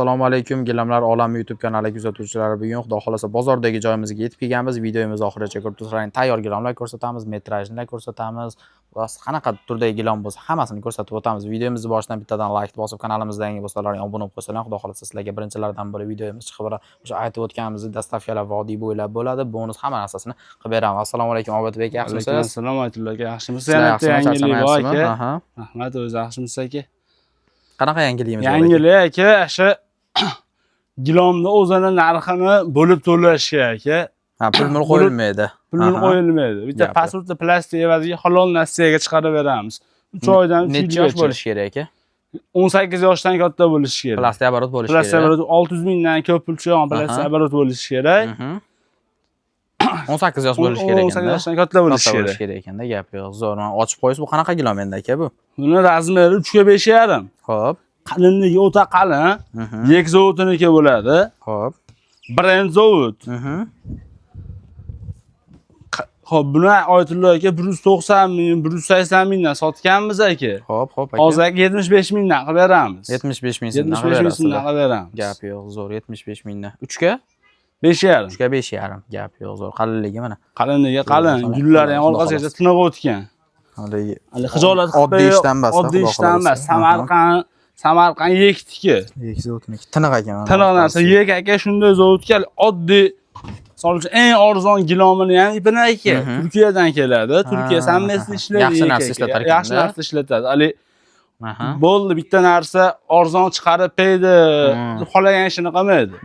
Assalomu alaykum, gilamlar olami YouTube kanali kuzatuvchilari. Bugun xudo xolasa bozordagi joyimizga yetib kelganmiz. Videomizni oxirigacha ko'rib turing. Tayyor gilamlar ko'rsatamiz, metrajni ko'rsatamiz. Va qanaqa turdagi gilam bo'lsa, hammasini ko'rsatib o'tamiz. Videomizni boshidan bittadan like bosib, kanalimizga yangi bo'lsalaring obuna bo'lib qo'ysalar, xudo xolasa sizlarga birinchilardan bo'lib videomiz chiqib boradi. O'sha aytib o'tganimizdek dastavkalar vodiy bo'ylab bo'ladi. Bonus hamma narsasini qilib beramiz. Assalomu alaykum Obodbek, yaxshimisiz? Assalomu alaykum aka, yaxshimisiz? Yana yangilik bor aka. Rahmat, o'zi yaxshimisiz aka? Qanaqa yangiligimiz bor? Yangilik aka, o'sha gilamni o'zini narxini bo'lib to'lash aka. Ha, pul qo'yilmaydi. Pul qo'yilmaydi. Bitta pasportda plastik evaziga halol nasiyaga chiqarib beramiz. 3 oydan 3 necha yosh bo'lishi kerak aka? 18 yoshdan katta bo'lishi kerak. Plastik оборот bo'lishi kerak. Plastik оборот 600 mingdan ko'p pul tushgan plastik оборот bo'lishi kerak. 18 yosh bo'lishi kerak ekan. 18 yoshdan katta bo'lishi kerak ekanda, gap yo'q. Zo'r. Ochib qo'ysiz, bu qanaqa gilam endi aka bu? Buni razmeri 3 ga 5,5. Xo'p. Qalinligi o'ta qalin. Yek zavodniki bo'ladi. Xo'p. Brend zavod. Xo'p, buni Oyatullo aka 190 ming, 180 mingdan sotganmiz aka. Xo'p, aka. Hozir 75 mingdan qilib beramiz. 75 ming 75 mingdan qilib beramiz. Gap yo'q, zo'r. 75 mingdan. 3 ga 5,5. 3 ga 5,5. Gap yo'q, zo'r. Qalinligi mana. Qalinligi qalin. Gullari ham orqasigacha tiniq o'tgan. Hali hijolat oddiy ishdan emas. Oddiy ishdan emas. Samarqand yekniki. Yek zavodniki. Tiniq ekan. Tiniq narsa. Yek aka shunday zavodga oddiy So'lchi eng arzon gilomini ham ipini aka Turkiyadan keladi. Turkiya sammasini ishlaydi. Yaxshi narsa ishlatar ekan. Yaxshi narsa ishlatadi. Ali bo'ldi bitta narsa arzon chiqarib peydi, xohlagan ishini qilmaydi.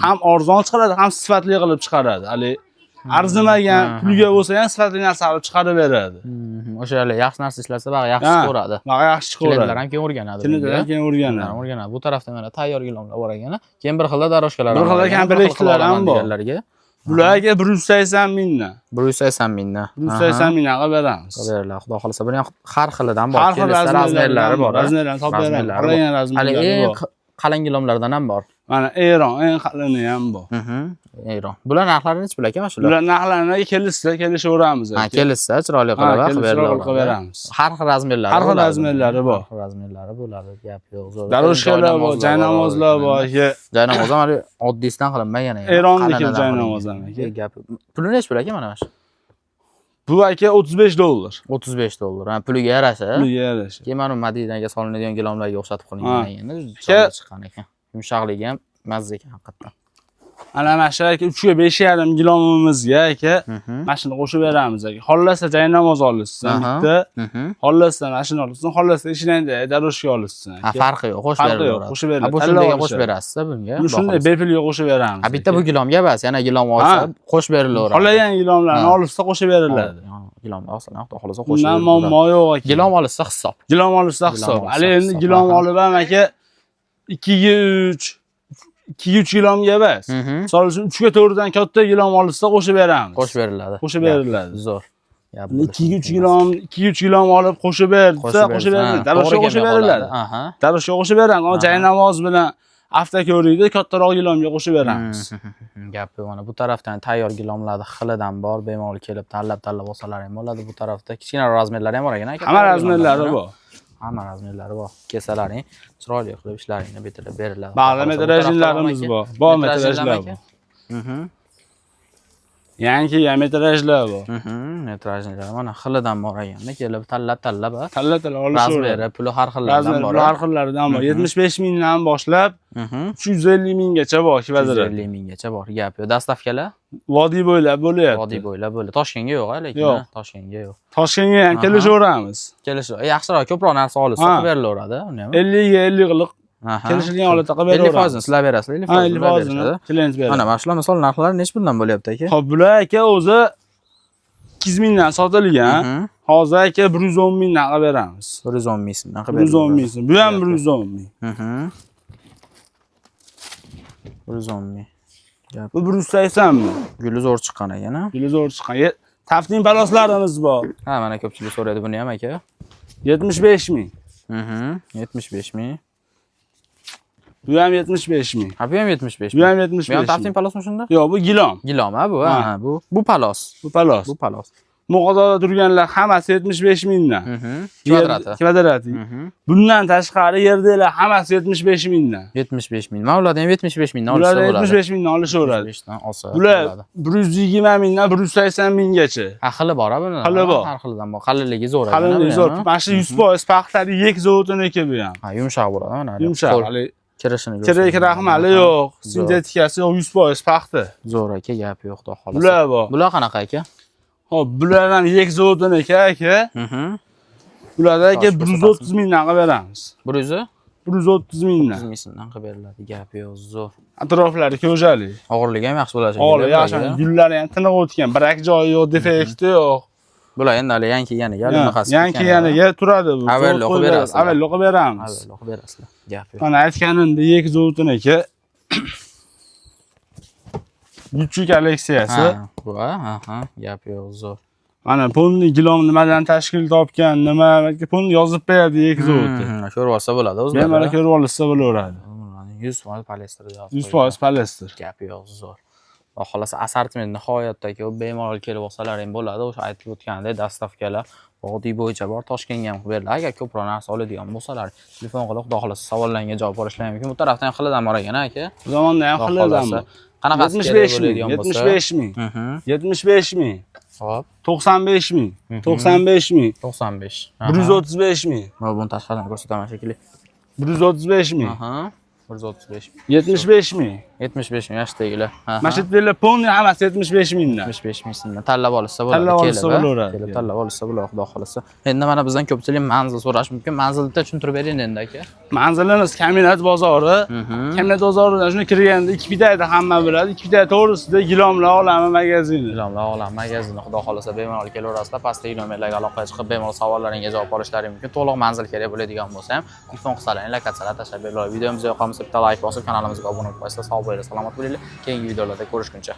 Ham arzon chiqaradi, ham sifatli qilib chiqaradi. Ali arzimagan pulga bo'lsa ham sifatli narsa qilib chiqarib beradi. O'shalar yaxshi narsa ishlasa, bag'i yaxshi chiqaradi. Bag'i yaxshi chiqaradi. Klientlar ham keyin o'rganadi. Klientlar ham keyin o'rganadi. Bu tarafda mana tayyor gilamlar bor ekan. Keyin bir xilda daroshkalar ham bor. Bir xilda komplektlar ham bor. Bularga 180 mingdan. 180 mingdan. 180 mingdan qilib beramiz. Qilib beringlar, xudo xolasa. Buni ham har xilidan bor. Razmerlari bor. Razmerlarni topib beramiz. Hali eng qalin gilamlardan ham bor. Mana Eron eng qalini ham bor. Eron. Bular narxlari necha pul aka mana shular? Bular narxlarini kelishaveramiz aka. Ha, kelishsa chiroyli qilib beramiz. Har xil razmerlari bor. Har xil razmerlari bor. Razmerlari bo'ladi, gap yo'q. Zo'r. Daroshkalar bor, jaynamozlar bor aka. Jaynamoz ham oddiysidan qilinmagan ekan. Eronniki jaynamoz ham aka. Gap. Puli necha pul aka mana shu? Bu aka $35. $35. Ha, puliga yarasha. Puliga yarasha. Keyin mana Madinaga solinadigan gilamlarga o'xshatib qo'yilgan ekan. Chiqqan ekan. Yumshoqligi ham mazza ekan haqiqatan. Ana shu aka 3 ga 5,5 gilomimizga aka mashina qo'shib beramiz aka. Xollasa jaynamoz olishsin bitta. Xollasa mashina olishsin, xollasa ishlaydi, daroshka olishsin aka. Ha, farqi yo'q, qo'shib beraveradi. Qo'shib beradi. Bu shunday qo'shib berasiz bunga. Bu shunday bepulga qo'shib beramiz. Ha, bitta bu gilamga emas, yana gilam olsa qo'shib berilaveradi. Xohlagan gilamlarni olishsa qo'shib beriladi. Gilam olsa, xudo xolasa qo'shib beriladi. Muammo yo'q aka. Gilam olsa hisob. Gilam olsa hisob. Hali endi gilam olib ham aka 2 ga 3 gilamga emas. Misol uchun 3 ga 4 dan katta gilam olsa qo'shib beramiz. Qo'shib beriladi. Qo'shib beriladi. Zo'r. 2 ga 3 gilam, 2 ga 3 gilam olib qo'shib bersa, qo'shib beriladi. Daroshga qo'shib beriladi. Daroshga qo'shib beramiz. Jaynamoz bilan avtoko'rikda kattaroq gilamga qo'shib beramiz. Gap yo'q. Mana bu tarafdan tayyor gilamlarning xilidan bor, bemalol kelib tanlab olsalar ham bo'ladi. Bu tarafda kichkina razmerlari ham bor ekan aka. Hamma razmerlari bor. Hamma razmerlari bor. Kesalaring chiroyli qilib ishlaringni bitirib beriladi. Ba'zi metrajlarimiz bor. Bor metrajlar bor. Yangi metrajlar bor. Metrajlar mana xilidan bor ekanda, kelib tanlab tanlab olish. Razmeri, puli har xillaridan bor. Har xillaridan bor. 75 mingdan boshlab 350 minggacha bor, kvadraт. 350 minggacha bor. Gap yo'q. Dastavkalar vodiy bo'ylab bo'lyapti. Vodiy bo'ylab bo'ladi. Toshkentga yo'q, lekin Toshkentga yo'q. Toshkentga ham kelishaveramiz. Yaxshiroq, ko'proq narsa olsa qilib berilaveradi, uni ham. 50 ga 50 qilib kelishilgan holatda qilib beraveramiz. 50% sizlar berasiz, 50% klient beradi. Mana shular misol narxlari necha puldan bo'lyapti aka? Xo'p, bular aka o'zi 200 mingdan sotilgan. Hozir aka 110 mingdan qilib beramiz. 110 ming so'mdan qilib beramiz. 110 ming so'm. Bu ham 110 ming. 110 ming. Bu 180 ming. Guli zo'r chiqqan ekan. Guli zo'r chiqqan. Tafting paloslarimiz bor. Ha, mana ko'pchilik so'raydi buni ham aka. 75 ming. 75 ming. Bu ham 75 ming. Ha, bu ham 75 ming. Bu ham 75 ming. Bu ham tafting palosmi shunda? Yo'q, bu gilom. Gilom, ha bu. Bu palos. Bu palos. Bu palos. Muqozoda turganlar hammasi 75 mingdan. Kvadrati. Kvadrati. Bundan tashqari yerdagilar hammasi 75 mingdan. 75 ming. Mana ulardan ham 75 mingdan olsa Bular bo'ladi. 75 mingdan olishaveradi. 75 dan olsa Bular bo'ladi. 120 mingdan 180 minggacha. Xili bor buni. Xili bor. Har xilidan bor. Qalinligi zo'r. Qalinligi zo'r. Mana shu 100% paxtali yek zavodiniki bu ham. Ha, yumshoq bo'ladi mana. Yumshoq. Hali kirishini kerak rahmali yo'q, sintetikasi yo'q, 100% paxta. Zo'r aka, gap yo'q, xudo xolasa. Bular bor. Bular qanaqa aka? Hop, bulardan yek zavodiniki aka. Bularda aka 130 mingdan qilib beramiz. 130 mingdan. 130 mingdan qilib beriladi. Gap yo'q, zo'r. Atroflari ko'jali. Og'irligi ham yaxshi bo'ladi. Og'irligi yaxshi, gullari ham tiniq o'tgan, birak joyi yo'q, defekti yo'q. Bular endi hali yangi kelganiga, bunaqasi. Yangi kelganiga turadi bu. Avval o'qib berasiz. Avval o'qib beramiz. Avval o'qib berasizlar. Gap yo'q. Mana aytganimdek, yek zavodiniki. Gucci kolleksiyasi. Bu, gap yo'q, zo'r. Mana pulni gilom nimadan tashkil topgan, nima pulni yozib beradi yek zavodi. Ko'rib olsa bo'ladi o'zlari. Bemalol ko'rib olsa bo'laveradi. 100% poliester yozib. 100% poliester. Gap yo'q, zo'r. Va xolos assortiment nihoyatdagi bemalol kelib olsalar ham bo'ladi. O'sha aytib o'tganidek dastavkalar vodiy bo'yicha bor, Toshkentga ham beriladi. Agar ko'proq narsa oladigan bo'lsalar, telefon qilib xudo xolasa savollarga javob olishlar mumkin. Bu tarafdan ham xilidan bor ekan aka. Bu zamonda ham xilidan bor. Qanaqasi 75 ming, 75 ming. 75 ming. Hop, 95 ming. 95 ming. 95. 135 ming. Mana buni tashqaridan ko'rsataman shekilli. 135 ming. 135. 75 ming. 75 ming yoshdagilar. Mana shu yerdagilar pulni hammasi 75 mingdan. 75 ming so'mdan tanlab olsa bo'ladi. Tanlab olsa bo'laveradi. Kelib tanlab olsa bo'ladi, xudo xolasa. Endi mana bizdan ko'pchilik manzil so'rash mumkin. Manzilni tushuntirib bering endi aka. Manzilimiz Kombinat bozori. Kombinat bozoridan shuni kirganda ikki bitayda hamma biladi. Ikki bitay to'g'risida Gilomlar olami magazini. Gilomlar olami magazini, xudo xolasa bemalol kelaverasizlar. Pastdagi nomerlarga aloqaga chiqib bemalol savollaringizga javob olishlaring mumkin. To'liq manzil kerak bo'ladigan bo'lsa ham telefon qilsalaring, lokatsiyalar tashlab beriladi. Videomiz yoqqan bo'lsa bitta like bosib, kanalimizga obuna bo'lib qo'yasizlar. Sog' bo'linglar, salomat bo'linglar. Keyingi videolarda ko'rishguncha.